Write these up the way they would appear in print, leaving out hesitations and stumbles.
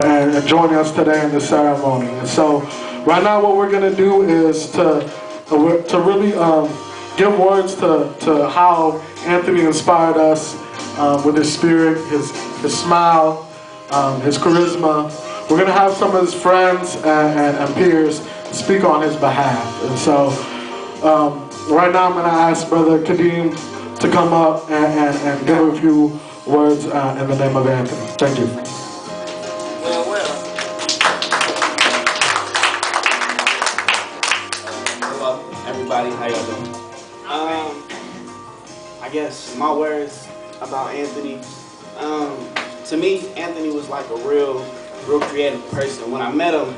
and joining us today in the ceremony. And so, right now, what we're going to do is to really give words to how Anthony inspired us with his spirit, his smile, his charisma. We're going to have some of his friends and peers speak on his behalf. And so, right now, I'm going to ask Brother Kadeem to come up and give a few words in the name of Anthony. Thank you. Hello, everybody. How y'all doing? I guess my words about Anthony. To me, Anthony was like a real creative person. When I met him,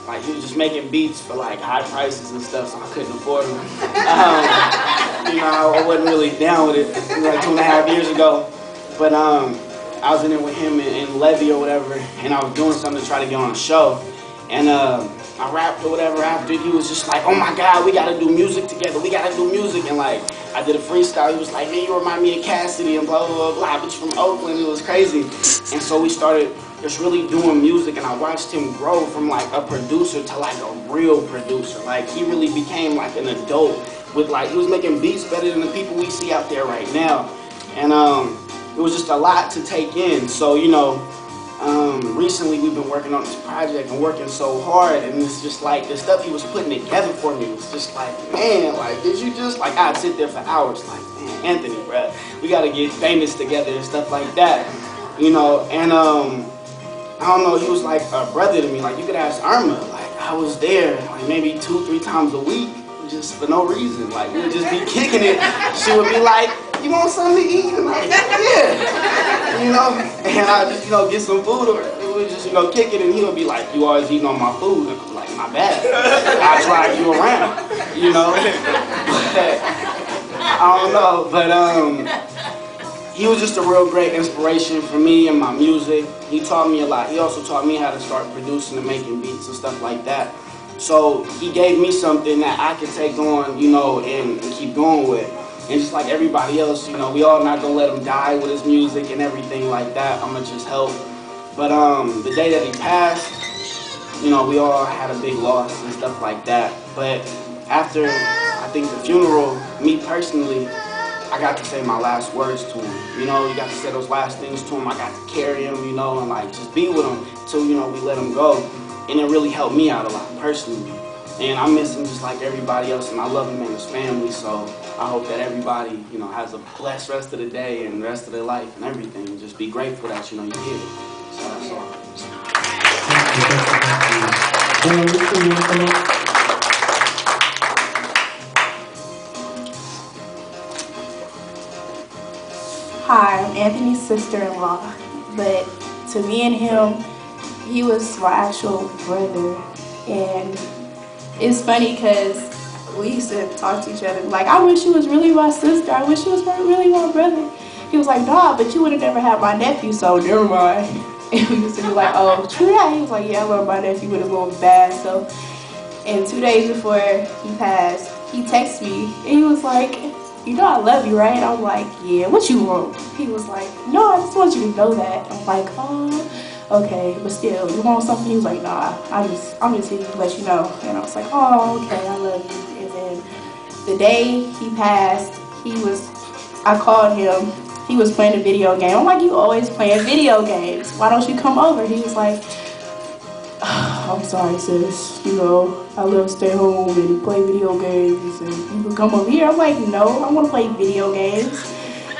like he was just making beats for like high prices and stuff, so I couldn't afford them. I wasn't really down with it like 2.5 years ago. But I was in there with him and Levy or whatever, and I was doing something to try to get on a show. And I rapped or whatever after. He was just like, oh my God, we gotta do music together. We gotta do music. And like, I did a freestyle. He was like, man, you remind me of Cassidy and blah, blah, blah, blah. Bitch from Oakland. It was crazy. And so we started just really doing music, and I watched him grow from like a producer to like a real producer. Like he really became like an adult with like, he was making beats better than the people we see out there right now. And it was just a lot to take in. So, recently we've been working on this project and working so hard, and it's just like the stuff he was putting together for me was just like, man, like did you just, like I'd sit there for hours like, man, Anthony, bruh, we gotta get famous together and stuff like that, and I don't know, he was like a brother to me. Like you could ask Irma, like I was there like maybe 2-3 times a week just for no reason. Like we would just be kicking it. She would be like, you want something to eat? And I'm like, yeah, and I just, get some food, or we would just, kick it, and he would be like, you always eating on my food. And I'm like, my bad. I drive you around, But, I don't know, but he was just a real great inspiration for me and my music. He taught me a lot. He also taught me how to start producing and making beats and stuff like that. So he gave me something that I could take on, and keep going with. And just like everybody else, we all not gonna let him die with his music and everything like that. I'm gonna just help. But the day that he passed, we all had a big loss and stuff like that. But after, I think the funeral, me personally, I got to say my last words to him. You got to say those last things to him. I got to carry him, and like just be with him till, we let him go. And it really helped me out a lot personally. And I miss him just like everybody else, and I love him and his family, so I hope that everybody, has a blessed rest of the day and the rest of their life and everything. And just be grateful that, you're here. So that's all. Hi, I'm Anthony's sister-in-law, but to me and him, he was my actual brother. And it's funny because we used to talk to each other like, I wish you was really my sister. I wish you was really my brother. He was like, nah, but you would have never had my nephew, so never mind. And we used to be like, oh, true that? He was like, yeah, I love my nephew with his little bad stuff. And 2 days before he passed, he texted me and he was like, I love you, right? I'm like, yeah, what you want? He was like, no, I just want you to know that. I'm like, oh, okay, but still, you want something? He was like, nah, I'm just here to let you know. And I was like, oh, okay, I love you. And then the day he passed, I called him. He was playing a video game. I'm like, you always playing video games. Why don't you come over? He was like, oh, I'm sorry, sis. I love to stay home and play video games, and you can come over here. I'm like, no, I want to play video games.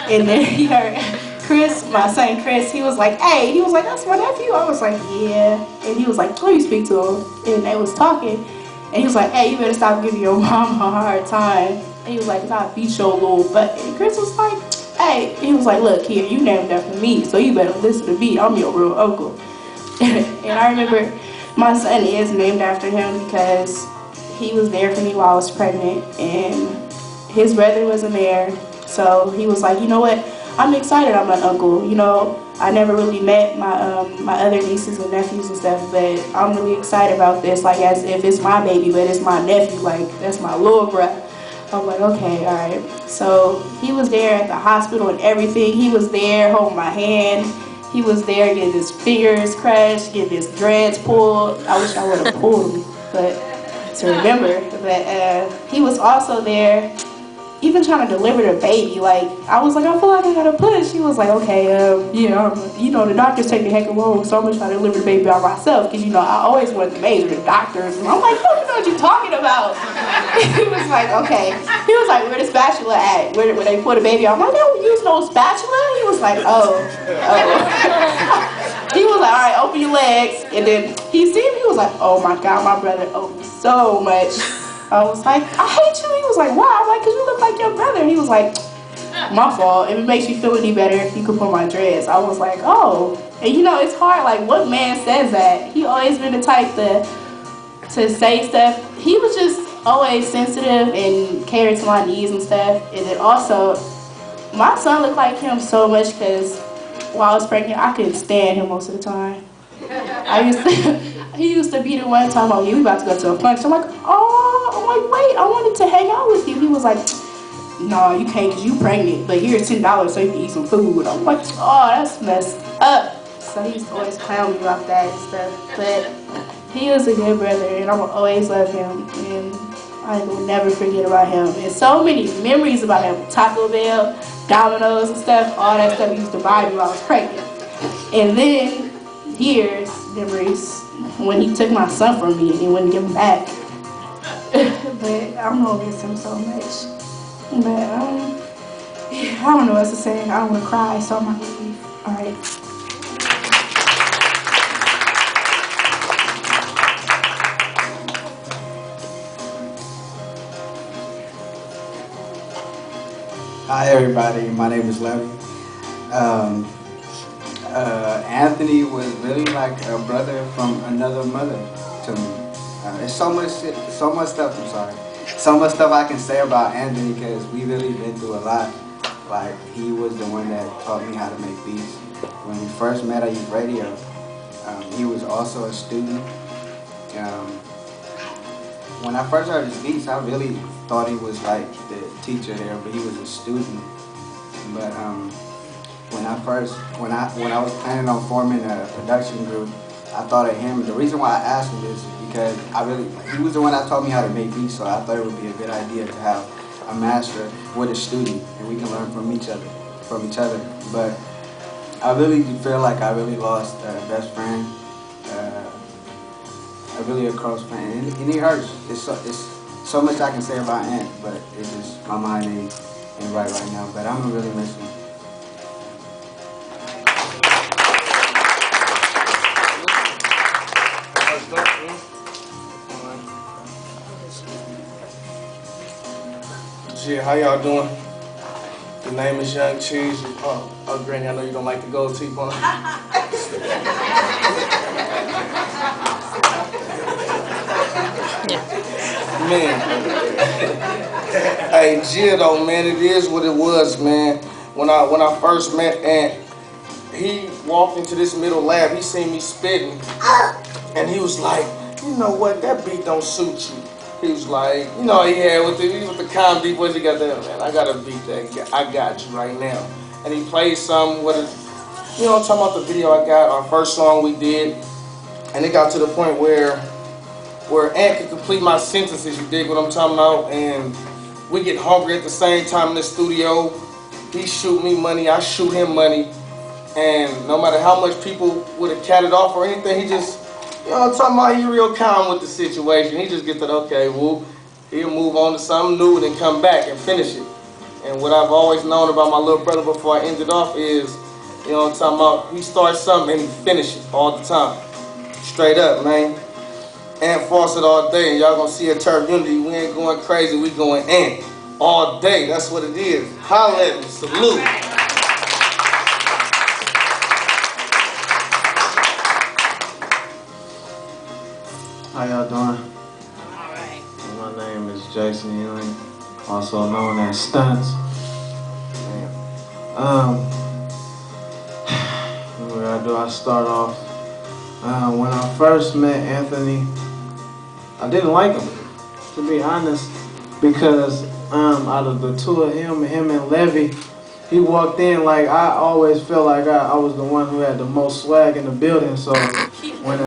And then he heard Chris, my son Chris, he was like, hey, that's my nephew. I was like, yeah. And he was like, let me speak to him. And they was talking. And he was like, hey, you better stop giving your mom a hard time. And he was like, I beat your little butt. And Chris was like, hey. And he was like, look here, you named after me, so you better listen to me. I'm your real uncle. And I remember my son is named after him because he was there for me while I was pregnant. And his brother wasn't there. So he was like, you know what? I'm excited I'm an uncle. I never really met my my other nieces and nephews and stuff, but I'm really excited about this, like as if it's my baby, but it's my nephew, like that's my little brother. I'm like, okay, all right. So he was there at the hospital and everything. He was there holding my hand. He was there getting his fingers crushed, getting his dreads pulled. I wish I would have pulled him, but to remember that he was also there even trying to deliver the baby. Like, I was like, I feel like I gotta push. He was like, okay, yeah, you know, the doctors take the heck of long, so I'm gonna try to deliver the baby by myself, because, you know, I always wanted to major the doctors. And I'm like, you don't know what you're talking about. He was like, okay. He was like, where the spatula at? Where they put the baby? I'm like, they don't use no spatula. He was like, oh. He was like, all right, open your legs. And then he seen me, he was like, oh my God, my brother owed me so much. I was like, I hate you. He was like, why? I'm like, because you look like your brother. And he was like, my fault. If it makes you feel any better, you can pull my dress. I was like, oh. And you know, it's hard. Like, what man says that? He always been the type to say stuff. He was just always sensitive and cared to my needs and stuff. And then also, my son looked like him so much because while I was pregnant, I couldn't stand him most of the time. He used to be the one talking about, yeah, we about to go to a function. I'm like, oh, I'm like, wait, I wanted to hang out with you. He was like, no, you can't because you pregnant, but here's $10 so you can eat some food. I'm like, oh, that's messed up. So he used to always clown me about that and stuff. But he was a good brother, and I will always love him, and I will never forget about him. And so many memories about him. Taco Bell, Domino's and stuff, all that stuff he used to buy me while I was pregnant. And then here's memories when he took my son from me and he wouldn't give him back. But I'm gonna miss him so much. But I don't know what to say. I don't want to cry, so I'm not gonna leave. All right. Hi everybody, my name is Levy. Anthony was really like a brother from another mother to me. There's so much stuff I can say about Anthony because we really been through a lot. Like, he was the one that taught me how to make beats. When we first met at Youth Radio, he was also a student. When I first heard his beats, I really thought he was like the teacher there, but he was a student. But when I was planning on forming a production group, I thought of him. The reason why I asked him is because he was the one that taught me how to make beats, so I thought it would be a good idea to have a master with a student, and we can learn from each other. But I really feel like I really lost a best friend, really a close friend, and it hurts. It's so much I can say about Ant, but it's just my mind ain't right now. But I'm gonna really miss him. Yeah, how y'all doing? The name is Young Cheese. Oh, Granny, I know you don't like the gold teeth on. Man. Hey, Gia though, man, it is what it was, man. When I first met Ant, he walked into this middle lab, he seen me spitting, and he was like, you know what, that beat don't suit you. He was like, you know, he was with the comedy boys, he got that, man, I got a beat that, I got you right now. And he played some with it, you know, I'm talking about the video I got, our first song we did, and it got to the point where Ant could complete my sentences, you dig what I'm talking about, and we get hungry at the same time in the studio. He shoot me money, I shoot him money, and no matter how much people would have catted off or anything, he just, you know what I'm talking about, he real calm with the situation. He just get that, okay, well, he'll move on to something new and then come back and finish it. And what I've always known about my little brother before I ended off is, you know what I'm talking about, he starts something and he finishes all the time. Straight up, man. Ant Fawcett all day, and y'all gonna see a Turf Unity. We ain't going crazy, we going Ant all day. That's what it is. Holla at me, salute. How y'all doing? Alright. My name is Jason Ewing, also known as Stunts. Where do I start off? When I first met Anthony, I didn't like him, to be honest, because out of the two of him and Levy, he walked in, like I always felt like I was the one who had the most swag in the building. So